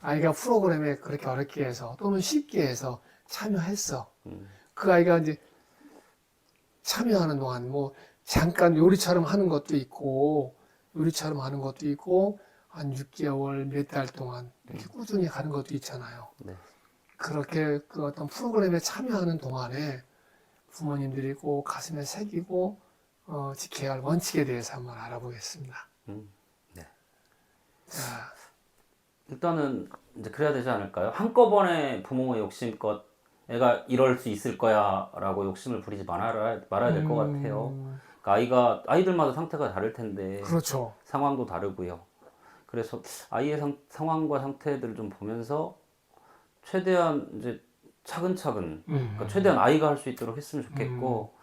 아이가 프로그램에 그렇게 어렵게 해서 또는 쉽게 해서 참여했어. 그 아이가 이제 참여하는 동안 뭐 잠깐 요리처럼 하는 것도 있고 한 6개월 몇 달 동안 이렇게 꾸준히 가는 것도 있잖아요. 네. 그렇게 그 어떤 프로그램에 참여하는 동안에 부모님들이 꼭 가슴에 새기고 지켜야 할 원칙에 대해서 한번 알아보겠습니다. 네. 자, 일단은 이제 그래야 되지 않을까요? 한꺼번에 부모의 욕심껏 애가 이럴 수 있을 거야라고 욕심을 부리지 말아야 될 것 같아요. 그러니까 아이들마다 상태가 다를 텐데 그렇죠. 상황도 다르고요. 그래서 아이의 상황과 상태들을 좀 보면서 최대한 이제 차근차근, 그러니까 최대한 아이가 할 수 있도록 했으면 좋겠고,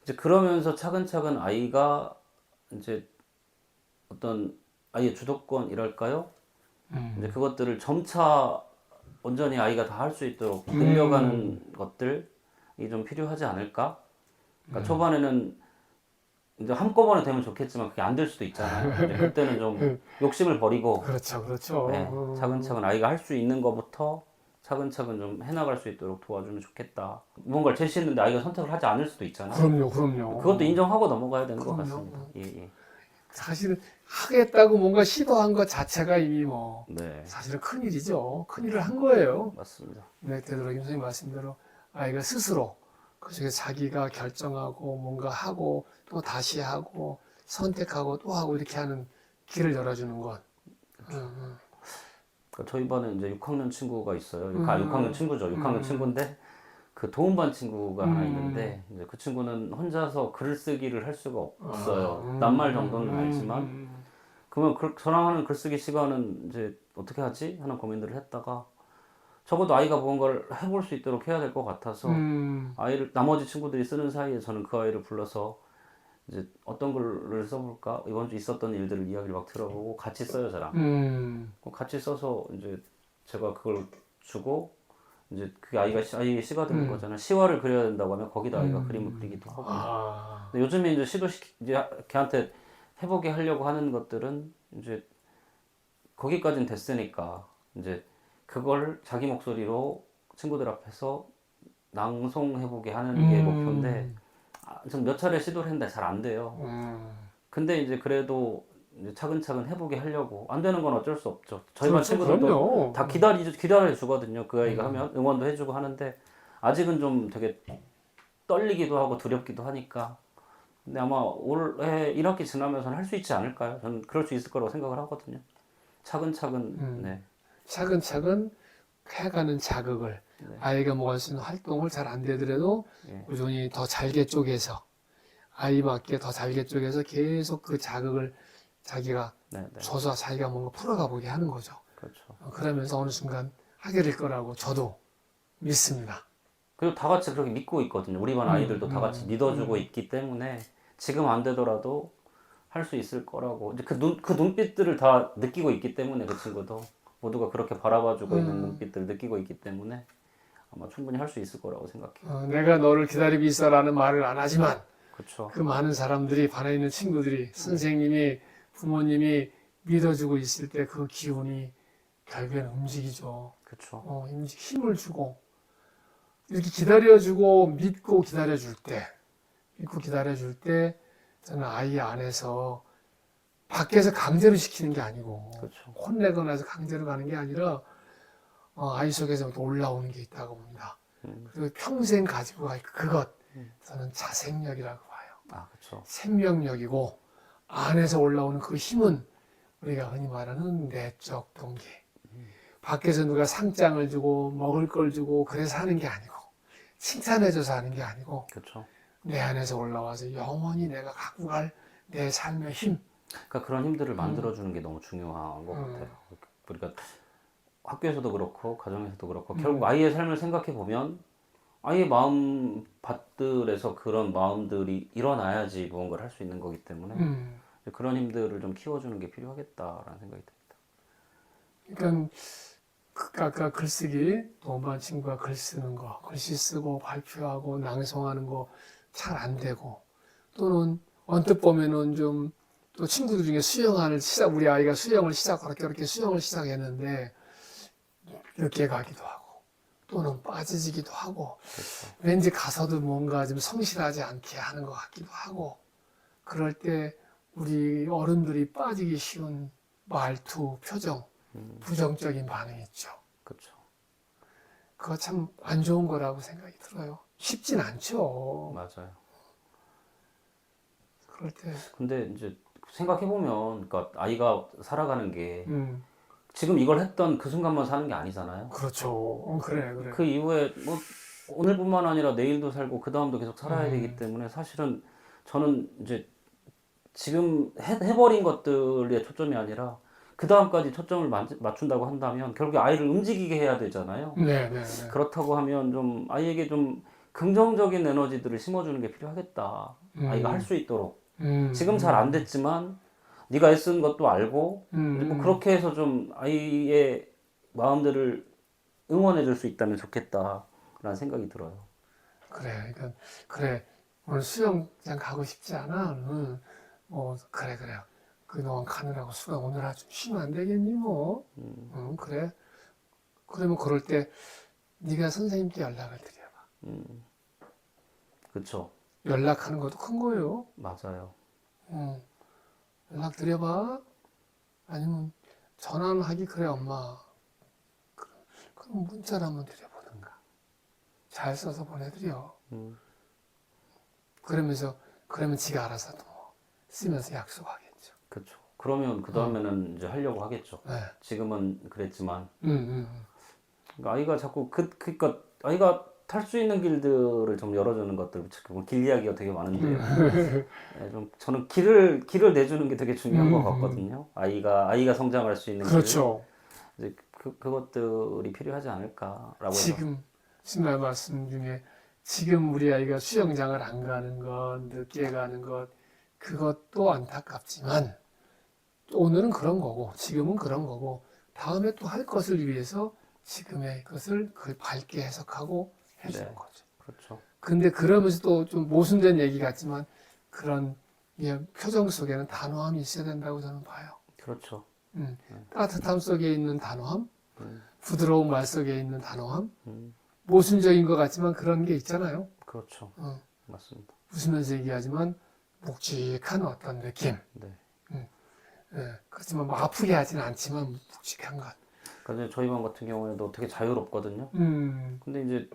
이제 그러면서 차근차근 아이가 이제 어떤 아이의 주도권이랄까요? 이제 그것들을 점차 온전히 아이가 다 할 수 있도록 늘려가는 것들이 좀 필요하지 않을까? 그러니까 초반에는 이제 한꺼번에 되면 좋겠지만 그게 안 될 수도 있잖아요. 이제 그때는 좀 욕심을 버리고 그렇죠, 그렇죠. 네, 차근차근 아이가 할 수 있는 것부터 차근차근 좀 해나갈 수 있도록 도와주면 좋겠다. 뭔가를 제시했는데 아이가 선택을 하지 않을 수도 있잖아요. 그럼요. 그것도 인정하고 넘어가야 되는 것 그럼요. 같습니다. 예, 예. 사실은 하겠다고 뭔가 시도한 것 자체가 이미 뭐 네, 사실은 큰일이죠. 큰일을 한 거예요. 맞습니다. 네, 되도록이면 선생님 말씀대로 아이가 스스로 그중에 자기가 결정하고 뭔가 하고 또 다시 하고 선택하고 또 하고 이렇게 하는 길을 열어주는 것. 그러니까 저희 반에 이제 6학년 친구가 있어요. 6학년 친구죠. 6학년 친구인데 그 도움반 친구가 하나 있는데 이제 그 친구는 혼자서 글쓰기를 할 수가 없어요. 낱말 정도는 알지만 그러면 저랑 하는 글쓰기 시간은 이제 어떻게 하지? 하는 고민들을 했다가 적어도 아이가 무언가를 해볼 수 있도록 해야 될 것 같아서 아이를 나머지 친구들이 쓰는 사이에 저는 그 아이를 불러서 이제 어떤 글을 써볼까? 이번 주 있었던 일들을 이야기를 막 들어보고 같이 써요, 저랑. 같이 써서 이제 제가 그걸 주고 이제 그 아이의 시가 되는 거잖아요. 시화를 그려야 된다고 하면 거기다 아이가 그림을 그리기도 하고. 근데 요즘에 이제 이제 걔한테 해보게 하려고 하는 것들은 이제 거기까지는 됐으니까 이제 그걸 자기 목소리로 친구들 앞에서 낭송해보게 하는 게 목표인데 전 몇 차례 시도를 했는데 잘 안 돼요. 근데 이제 그래도 이제 차근차근 해보게 하려고 안 되는 건 어쩔 수 없죠. 저희 반 그렇죠, 친구들도 그럼요. 다 기다려 주거든요. 그 아이가 하면 응원도 해주고 하는데 아직은 좀 되게 떨리기도 하고 두렵기도 하니까. 근데 아마 올해 1학기 지나면서는 할 수 있지 않을까요? 저는 그럴 수 있을 거라고 생각을 하거든요. 차근차근 네. 차근차근 해가는 자극을 아이가 뭐 할 수 있는 활동을 잘 안 되더라도 꾸준히 더 잘게 쪼개서 아이 맞게 더 잘게 쪼개서 계속 그 자극을 자기가 네, 네. 줘서 자기가 뭔가 풀어가 보게 하는 거죠. 그렇죠. 그러면서 어느 순간 하게 될 거라고 저도 믿습니다. 그리고 다 같이 그렇게 믿고 있거든요. 우리 반 아이들도 다 같이 믿어주고 있기 때문에 지금 안 되더라도 할 수 있을 거라고. 이제 그 눈빛들을 다 느끼고 있기 때문에 그 친구도 모두가 그렇게 바라봐주고 있는 눈빛들을 느끼고 있기 때문에 아마 충분히 할 수 있을 거라고 생각해요. 내가 너를 기다리고 있어라는 말을 안 하지만 그렇죠. 그 많은 사람들이 반에 있는 친구들이 선생님이 부모님이 믿어주고 있을 때 그 기운이 결국엔 움직이죠. 그렇죠. 힘을 주고 이렇게 기다려주고 믿고 기다려줄 때 저는 아이 안에서 밖에서 강제로 시키는 게 아니고 그렇죠. 혼내거나 해서 강제로 가는 게 아니라 아이 속에서 올라오는 게 있다고 봅니다. 그리고 평생 가지고 갈 그것 저는 자생력이라고 봐요. 아, 그렇죠. 생명력이고 안에서 올라오는 그 힘은 우리가 흔히 말하는 내적 동기. 밖에서 누가 상장을 주고 먹을 걸 주고 그래서 하는 게 아니고 칭찬해줘서 하는 게 아니고 그렇죠. 내 안에서 올라와서 영원히 내가 갖고 갈 내 삶의 힘. 그러니까 그런 힘들을 만들어주는 게 너무 중요한 것 같아요. 그러니까 학교에서도 그렇고 가정에서도 그렇고 결국 아이의 삶을 생각해 보면 아이의 마음 밭들에서 그런 마음들이 일어나야지 무언가를 할 수 있는 거기 때문에 그런 힘들을 좀 키워주는 게 필요하겠다라는 생각이 듭니다. 그러니까 아까 글쓰기 동반 친구가 글 쓰는 거, 글씨 쓰고 발표하고 낭송하는 거 잘 안 되고 또는 언뜻 보면은 좀 또 친구들 중에 우리 아이가 수영을 그렇게 수영을 시작했는데 늦게 가기도 하고 또는 빠지지기도 하고 그렇죠. 왠지 가서도 뭔가 좀 성실하지 않게 하는 것 같기도 하고 그럴 때 우리 어른들이 빠지기 쉬운 말투, 표정, 부정적인 반응이 있죠. 그렇죠. 그거 참 안 좋은 거라고 생각이 들어요. 쉽진 않죠. 맞아요. 그럴 때 근데 이제 생각해보면, 그러니까 아이가 살아가는 게 음, 지금 이걸 했던 그 순간만 사는 게 아니잖아요. 그렇죠. 그래, 그래. 그 이후에 뭐 오늘뿐만 아니라 내일도 살고 그 다음도 계속 살아야 되기 때문에 사실은 저는 이제 지금 해버린 것들에 초점이 아니라 그 다음까지 초점을 맞춘다고 한다면 결국에 아이를 움직이게 해야 되잖아요. 네, 네, 네. 그렇다고 하면 좀 아이에게 좀 긍정적인 에너지들을 심어주는 게 필요하겠다. 아이가 할 수 있도록. 지금 잘 안 됐지만 네가 애쓴 것도 알고 이제 뭐 그렇게 해서 좀 아이의 마음들을 응원해 줄 수 있다면 좋겠다라는 생각이 들어요. 그래, 그러니까 그래. 오늘 수영장 가고 싶지 않아? 그래, 그래. 그동안 가느라고 수가 오늘 아주 쉬면 안 되겠니, 뭐? 그래. 그러면 그럴 때 네가 선생님께 연락을 드려봐. 그렇죠. 연락하는 것도 큰 거예요. 맞아요. 연락 드려봐. 아니면 전화는 하기 그래, 엄마. 그럼 문자를 한번 드려보든가. 잘 써서 보내드려. 그러면 지가 알아서 뭐 쓰면서 약속하겠죠. 그렇죠. 그러면 그 다음에는 이제 하려고 하겠죠. 네. 지금은 그랬지만 음. 그러니까 아이가 자꾸 그러니까 아이가 탈 수 있는 길들을 좀 열어주는 것들, 길 이야기가 되게 많은데요. 네, 좀 저는 길을 내주는 게 되게 중요한 것 같거든요. 아이가 성장할 수 있는 그렇죠. 길, 이제 그것들이 필요하지 않을까라고 해서. 지금 신발 말씀 중에 지금 우리 아이가 수영장을 안 가는 것, 늦게 가는 것, 그것도 안타깝지만 오늘은 그런 거고 지금은 그런 거고 다음에 또 할 것을 위해서 지금의 것을 그걸 밝게 해석하고 해주는 네. 거죠. 그렇죠. 근데 그러면서 또 좀 모순된 얘기 같지만 그런 표정 속에는 단호함이 있어야 된다고 저는 봐요. 그렇죠. 따뜻함 속에 있는 단호함, 부드러운 말 속에 있는 단호함, 모순적인 것 같지만 그런 게 있잖아요. 그렇죠. 맞습니다. 웃으면서 얘기하지만 묵직한 어떤 느낌. 네. 그렇지만 뭐 아프게 하지는 않지만 묵직한 것. 그러니까 저희 반 같은 경우에도 되게 자유롭거든요. 음, 근데 이제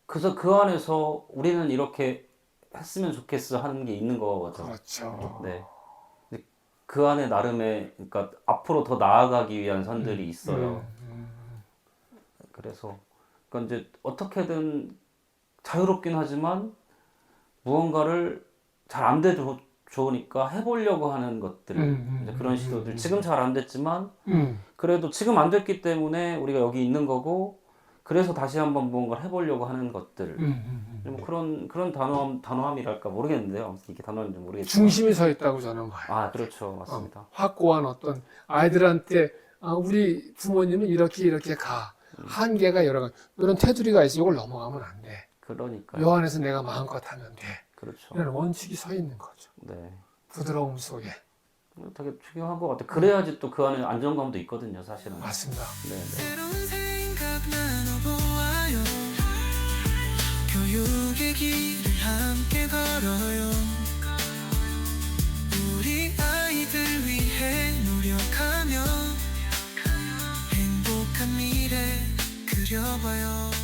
그래서 그 안에서 우리는 이렇게 했으면 좋겠어 하는 게 있는 거죠. 그렇죠. 네. 근데 그 안에 나름의 그러니까 앞으로 더 나아가기 위한 선들이 있어요. 그래서 그러니까 이제 어떻게든 자유롭긴 하지만 무언가를 잘 안 돼도 좋으니까 해보려고 하는 것들, 이제 그런 시도들 지금 잘 안 됐지만 그래도 지금 안 됐기 때문에 우리가 여기 있는 거고 그래서 다시 한번 무언가를 해보려고 하는 것들, 뭐 그런 단호함이랄까 모르겠는데요. 아무튼 이게 단어인지 모르겠지만 중심이 서 있다고 저는 봐요. 아 그렇죠, 맞습니다. 확고한 어떤 아이들한테 우리 부모님은 이렇게 가. 한계가 여러 가지. 이런 테두리가 있어. 이걸 넘어가면 안 돼. 그러니까요. 요 안에서 내가 마음껏 하면 돼. 그렇죠. 이런 원칙이 서 있는 거죠. 네. 부드러움 속에. 되게 중요한 것 같아요. 그래야지 또 그 안에 안정감도 있거든요, 사실은. 맞습니다. 네. 새로운 생각 나눠보아요. 교육의 길을 함께 걸어요. 우리 아이들 위해 노력하며 행복한 미래 그려봐요.